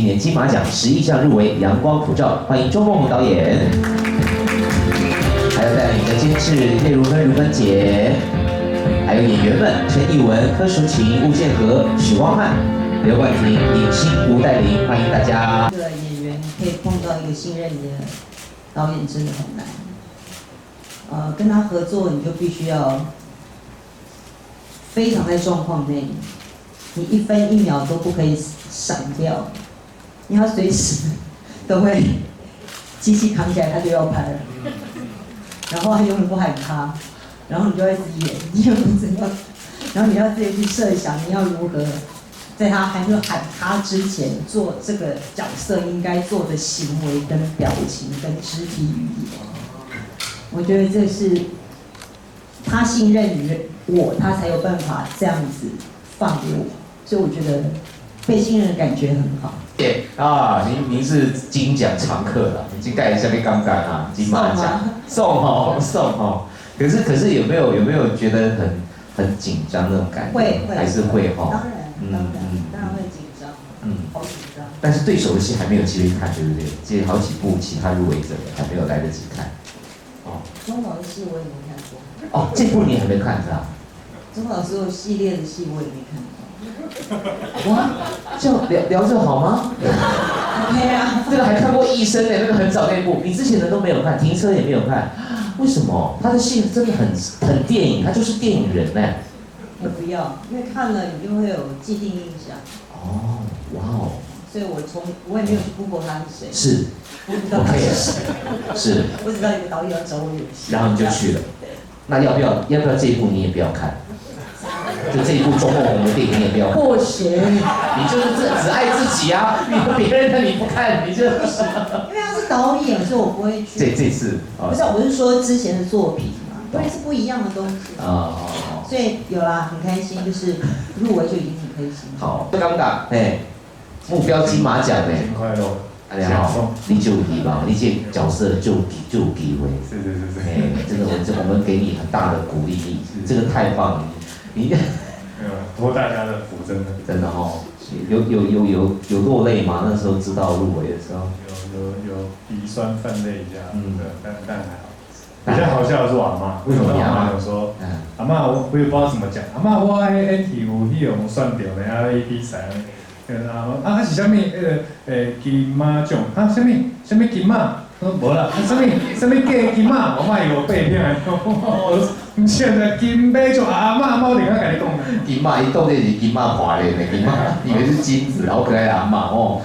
今年金马奖11项入围阳光普照，欢迎周梦红导演，还有带领的监制叶如芬、如芬姐，还有演员们陈艺文、柯淑琴、吴建和、许光汉、刘冠廷、影星吴岱凌，欢迎大家。一个演员可以碰到一个信任你的导演真的很难。跟他合作你就必须要非常在状况内，你1分1秒都不可以闪掉，你要随时都会机器扛起来他就要拍了，然后他永远不喊他，然后你就会自己演，你也不知道，然后你要自己去设想你要如何在他还没有喊他之前做这个角色应该做的行为跟表情跟肢体语言。我觉得这是他信任于我，他才有办法这样子放给我，所以我觉得被信任的感觉很好。对啊，您是金奖常客了，已经盖下面刚刚啊，金马奖送哦。可是有没有觉得很紧张那种感觉？会还是会哈？当然会紧张，好紧张。但是对手的戏还没有机会看，对不对？这好几部其他入围者还没有来得及看。钟老的戏我也没看过。哦，这部你还没看是吧？钟老师有系列的戏我也没看过。哇，这样聊这好吗 ？OK 啊。这个还看过《医生》呢，那个很早那部，你之前的都没有看，《停车》也没有看，为什么？他的戏真的很电影，他就是电影人呢。我不要，因为看了你就会有既定印象。哦，哇哦。所以我也没有去 Google 他是谁。是。我不知道他是谁。是。我只知道有个导演要找我演戏。然后你就去了。那要不要这一部你也不要看？就这一部周梦红的电影你也不要看。不行。你就是只爱自己啊！别人的你不看，你就是。因为他是导演，所以我不会去。这次。不是，我是说之前的作品嘛，因为是不一样的东西。所以有啦，很开心，就是入围就已经很开心。好，刚刚目标金马奖呢。快乐。大家好，你就有希望，你这角色就有机会。是。真的，我们给你很大的鼓励，这个太棒了，你。托大家的福，真的哦，有落泪吗？那时候知道入围的时候。有鼻酸泛泪一下，但还好。比较好笑的是我阿嬷，为什么阿嬷有说，阿嬷我也不知道怎么讲，阿嬷我迄演体有迄种算掉的，啊比赛。啊是啥物？金马奖啊，啥物金马？无啦，啥物假金马？我妈有被骗，唔现在金马奖阿嬷我顶下甲你讲。金马一动这是金马华的，金马以为是金子，好可爱的阿嬷哦。